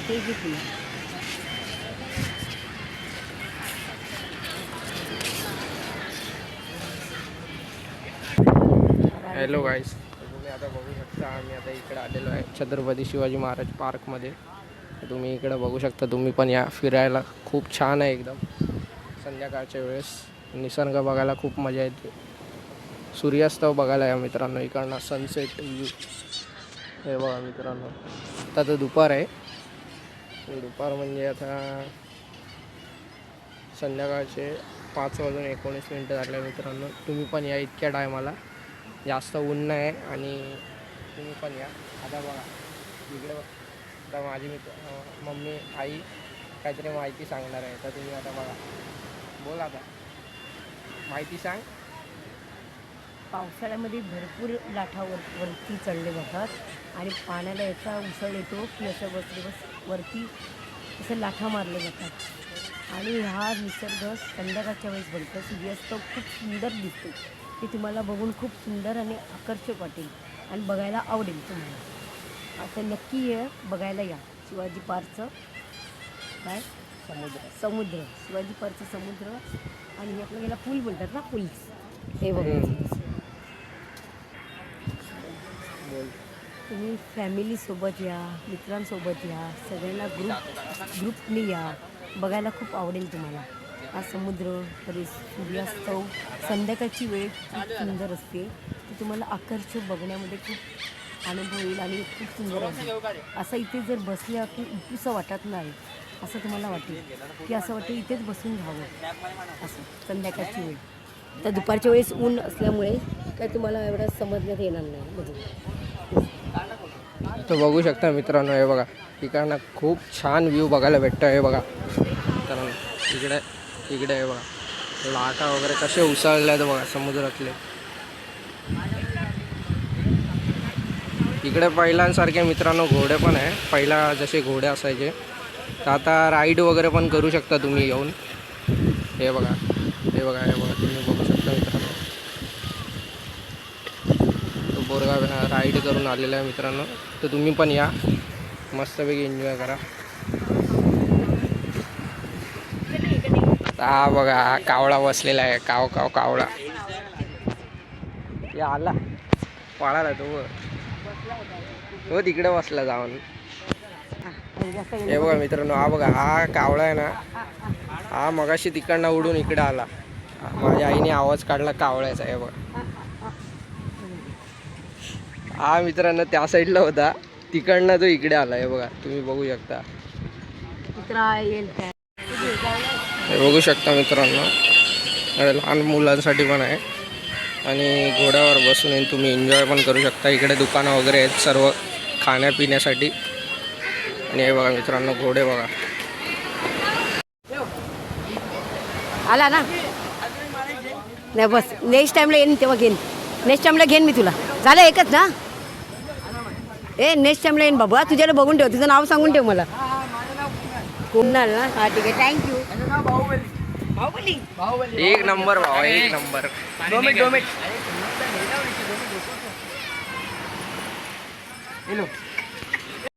ते घेतली. हॅलो गाईस, तुम्ही आता बघू शकता आम्ही आता इकडे आलेलो आहे छत्रपती शिवाजी महाराज पार्कमध्ये. तुम्ही इकडे बघू शकता, तुम्ही पण या फिरायला. खूप छान आहे एकदम. संध्याकाळच्या वेळेस निसर्ग बघायला खूप मजा येते. सूर्यास्त बघायला या मित्रांनो, इकडनं सनसेट व्ह्यू. हे बघा मित्रांनो, आता तर दुपार आहे. दुपार म्हणजे आता संध्याकाळचे 5:19 झाले मित्रांनो. तुम्ही पण या इतक्या टायमाला. जास्त ऊन नाही आणि तुम्ही पण या. आता बघा इकडे आता माझी मम्मी आई काहीतरी माहिती सांगणार आहे, तर तुम्ही आता बघा. बोल आता, माहिती सांग. पावसाळ्यामध्ये भरपूर वरती चढले जातात आणि पाण्याला याचा उसळ येतो की असं वरती असं लाठा मारले जातात आणि हा निसर्ग संध्याकाळच्या वेळेस बघतो. सूर्यास्त खूप सुंदर दिसतो. ते तुम्हाला बघून खूप सुंदर आणि आकर्षक वाटेल आणि बघायला आवडेल तुम्हाला. आता नक्की बघायला या. शिवाजी पार्कचं काय समुद्र शिवाजी पार्कचं समुद्र आणि हे आपल्याला पूल बोलतात ना, पूल्स. हे बघा, तुम्ही फॅमिलीसोबत या, मित्रांसोबत या, सगळ्यांना ग्रुपनी या. बघायला खूप आवडेल तुम्हाला. हा समुद्र, सूर्यास्त, संध्याकाळची वेळ खूप सुंदर असते. ती तुम्हाला आकर्षक बघण्यामध्ये खूप आनंद होईल आणि खूप सुंदर आहे. असं इथे जर बसल्या की इतकंसं वाटत नाही. असं तुम्हाला वाटेल की असं वाटेल इथेच बसून राहावं असं संध्याकाळची वेळ. तर दुपारच्या वेळेस ऊन असल्यामुळे काय तुम्हाला एवढं समजण्यात येणार नाही. म्हणजे तर बघू शकता मित्रांनो, हे बघा इकडनं खूप छान व्ह्यू बघायला भेटतो. हे बघा मित्रांनो, इकडे हे बघा लाटा वगैरे कसे उसळले आहेत बघा समुद्रातले. इकडे पहिल्यांसारखे मित्रांनो घोडे पण आहे. पहिला जसे घोडे असायचे, तर आता राईड वगैरे पण करू शकता तुम्ही येऊन. हे बघा हे बघा हे बघा, तुम्ही बघू शकता मित्रांनो. तो बोरगा राईड करून आलेला आहे मित्रांनो. तर तुम्ही पण या, मस्तपैकी एन्जॉय करा. हा बघा, हा कावळा बसलेला आहे. कावळा हे आला पळाला तो तिकडे बसला जाऊन. हे बघा मित्रांनो, हा बघा हा कावळा आहे ना, हा मगाशी तिकडनं उडून इकडे आला. माझ्या आईने आवाज काढला कावळ्याचा. हे बघा हा मित्रांनो त्या साईडला होता, तिकडनं तो इकडे आला. हे बघा तुम्ही बघू शकता. हे बघू शकता मित्रांनो, लहान मुलांसाठी पण आहे आणि घोड्यावर बसून तुम्ही एन्जॉय पण करू शकता. इकडे दुकानं वगैरे आहेत सर्व खाण्यापिण्यासाठी. आणि हे बघा मित्रांनो घोडे बघा. आला ना, नाही बस नेक्स्ट टाइमला येईन तेव्हा घेईन. नेक्स्ट टाइमला घेईन मी तुला. झालं एकच ना. नेक्स्ट टाइमला येईन बाबा. तुझ्याला बघून ठेव, तुझं नाव सांगून ठेव मला. कुणाल ना. हा ठीक आहे, थँक्यू. एक नंबर भावा, एक नंबर. हॅलो.